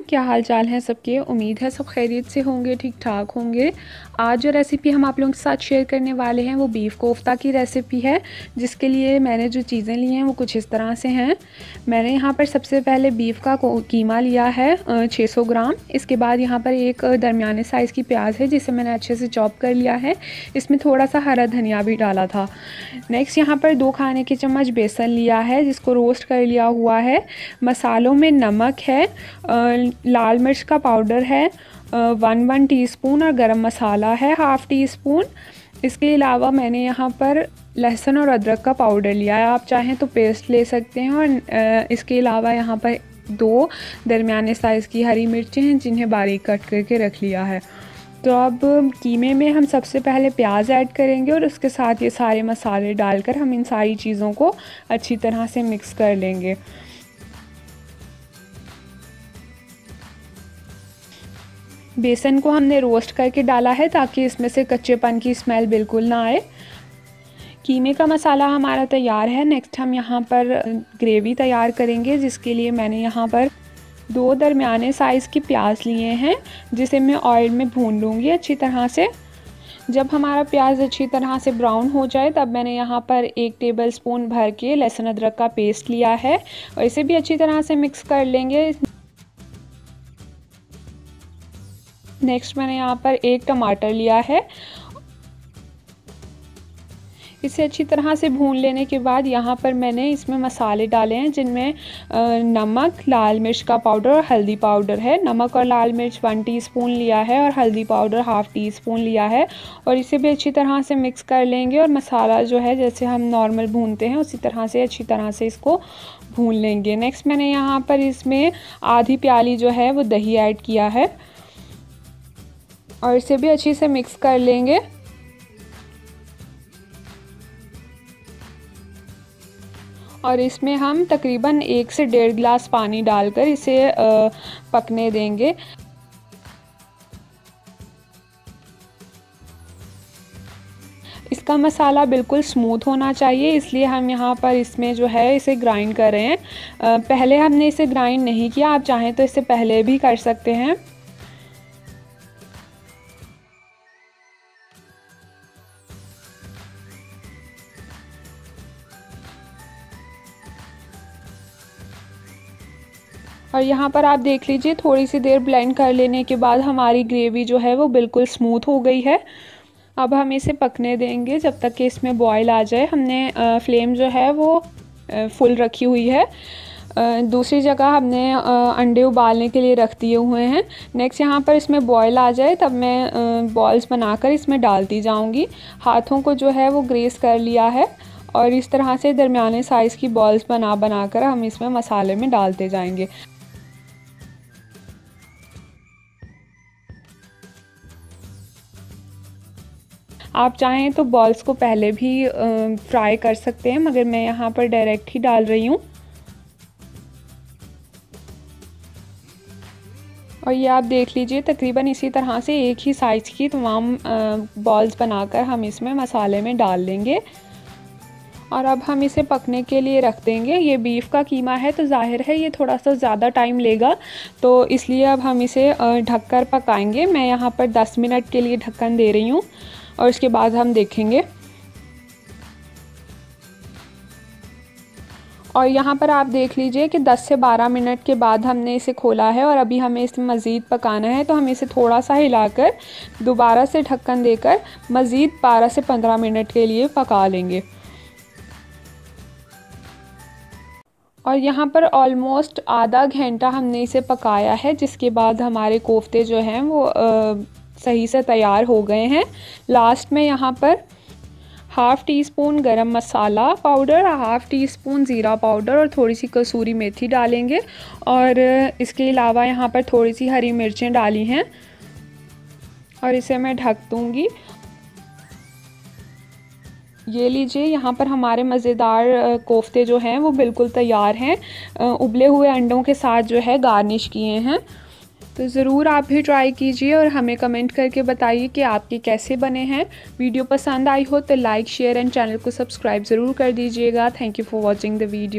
क्या हाल चाल है सबके। उम्मीद है सब खैरियत से होंगे, ठीक ठाक होंगे। आज जो रेसिपी हम आप लोगों के साथ शेयर करने वाले हैं वो बीफ कोफ्ता की रेसिपी है, जिसके लिए मैंने जो चीज़ें ली हैं वो कुछ इस तरह से हैं। मैंने यहाँ पर सबसे पहले बीफ का कीमा लिया है 600 ग्राम। इसके बाद यहाँ पर एक दरमियाने साइज़ की प्याज है जिसे मैंने अच्छे से चॉप कर लिया है। इसमें थोड़ा सा हरा धनिया भी डाला था। नेक्स्ट यहाँ पर 2 खाने के चम्मच बेसन लिया है जिसको रोस्ट कर लिया हुआ है। मसालों में नमक है, लाल मिर्च का पाउडर है 1 टीस्पून और गरम मसाला है 1/2 टीस्पून। इसके अलावा मैंने यहाँ पर लहसुन और अदरक का पाउडर लिया है, आप चाहें तो पेस्ट ले सकते हैं। और इसके अलावा यहाँ पर 2 दरमियाने साइज़ की हरी मिर्चें हैं जिन्हें बारीक कट करके रख लिया है। तो अब कीमे में हम सबसे पहले प्याज ऐड करेंगे और उसके साथ ये सारे मसाले डालकर हम इन सारी चीज़ों को अच्छी तरह से मिक्स कर लेंगे। बेसन को हमने रोस्ट करके डाला है ताकि इसमें से कच्चेपन की स्मेल बिल्कुल ना आए। कीमे का मसाला हमारा तैयार है। नेक्स्ट हम यहाँ पर ग्रेवी तैयार करेंगे, जिसके लिए मैंने यहाँ पर 2 दरमियाने साइज़ की प्याज लिए हैं जिसे मैं ऑयल में भून लूँगी अच्छी तरह से। जब हमारा प्याज अच्छी तरह से ब्राउन हो जाए तब मैंने यहाँ पर 1 टेबलस्पून भर के लहसुन अदरक का पेस्ट लिया है और इसे भी अच्छी तरह से मिक्स कर लेंगे। नेक्स्ट मैंने यहाँ पर 1 टमाटर लिया है। इसे अच्छी तरह से भून लेने के बाद यहाँ पर मैंने इसमें मसाले डाले हैं जिनमें नमक, लाल मिर्च का पाउडर और हल्दी पाउडर है। नमक और लाल मिर्च 1 टीस्पून लिया है और हल्दी पाउडर 1/2 टीस्पून लिया है और इसे भी अच्छी तरह से मिक्स कर लेंगे। और मसाला जो है जैसे हम नॉर्मल भूनते हैं उसी तरह से अच्छी तरह से इसको भून लेंगे। नेक्स्ट मैंने यहाँ पर इसमें आधी प्याली जो है वो दही ऐड किया है और इसे भी अच्छी से मिक्स कर लेंगे। और इसमें हम तकरीबन 1 से 1.5 गिलास पानी डालकर इसे पकने देंगे। इसका मसाला बिल्कुल स्मूथ होना चाहिए, इसलिए हम यहाँ पर इसमें जो है इसे ग्राइंड कर रहे हैं। पहले हमने इसे ग्राइंड नहीं किया, आप चाहें तो इससे पहले भी कर सकते हैं। और यहाँ पर आप देख लीजिए थोड़ी सी देर ब्लेंड कर लेने के बाद हमारी ग्रेवी जो है वो बिल्कुल स्मूथ हो गई है। अब हम इसे पकने देंगे जब तक कि इसमें बॉयल आ जाए। हमने फ्लेम जो है वो फुल रखी हुई है। दूसरी जगह हमने अंडे उबालने के लिए रख दिए हुए हैं। नेक्स्ट यहाँ पर इसमें बॉयल आ जाए तब मैं बॉल्स बनाकर इसमें डालती जाऊँगी। हाथों को जो है वो ग्रेस कर लिया है और इस तरह से दरमियाने साइज़ की बॉल्स बना कर हम इसमें मसाले में डालते जाएंगे। आप चाहें तो बॉल्स को पहले भी फ्राई कर सकते हैं, मगर मैं यहाँ पर डायरेक्ट ही डाल रही हूँ। और ये आप देख लीजिए तकरीबन इसी तरह से एक ही साइज़ की तमाम बॉल्स बनाकर हम इसमें मसाले में डाल लेंगे और अब हम इसे पकने के लिए रख देंगे। ये बीफ का कीमा है तो जाहिर है ये थोड़ा सा ज़्यादा टाइम लेगा, तो इसलिए अब हम इसे ढककर पकाएंगे। मैं यहाँ पर 10 मिनट के लिए ढक्कन दे रही हूँ और इसके बाद हम देखेंगे। और यहाँ पर आप देख लीजिए कि 10 से 12 मिनट के बाद हमने इसे खोला है और अभी हमें इसे मज़ीद पकाना है, तो हम इसे थोड़ा सा हिलाकर दोबारा से ढक्कन देकर मज़ीद 12 से 15 मिनट के लिए पका लेंगे। और यहाँ पर ऑलमोस्ट आधा घंटा हमने इसे पकाया है, जिसके बाद हमारे कोफ्ते जो हैं वो सही से तैयार हो गए हैं। लास्ट में यहाँ पर 1/2 टीस्पून गरम मसाला पाउडर, 1/2 टीस्पून ज़ीरा पाउडर और थोड़ी सी कसूरी मेथी डालेंगे। और इसके अलावा यहाँ पर थोड़ी सी हरी मिर्चें डाली हैं और इसे मैं ढक दूँगी। ये लीजिए यहाँ पर हमारे मज़ेदार कोफ्ते जो हैं वो बिल्कुल तैयार हैं। उबले हुए अंडों के साथ जो है गार्निश किए हैं। तो ज़रूर आप भी ट्राई कीजिए और हमें कमेंट करके बताइए कि आपके कैसे बने हैं। वीडियो पसंद आई हो तो लाइक, शेयर एंड चैनल को सब्सक्राइब ज़रूर कर दीजिएगा। Thank you for watching the video.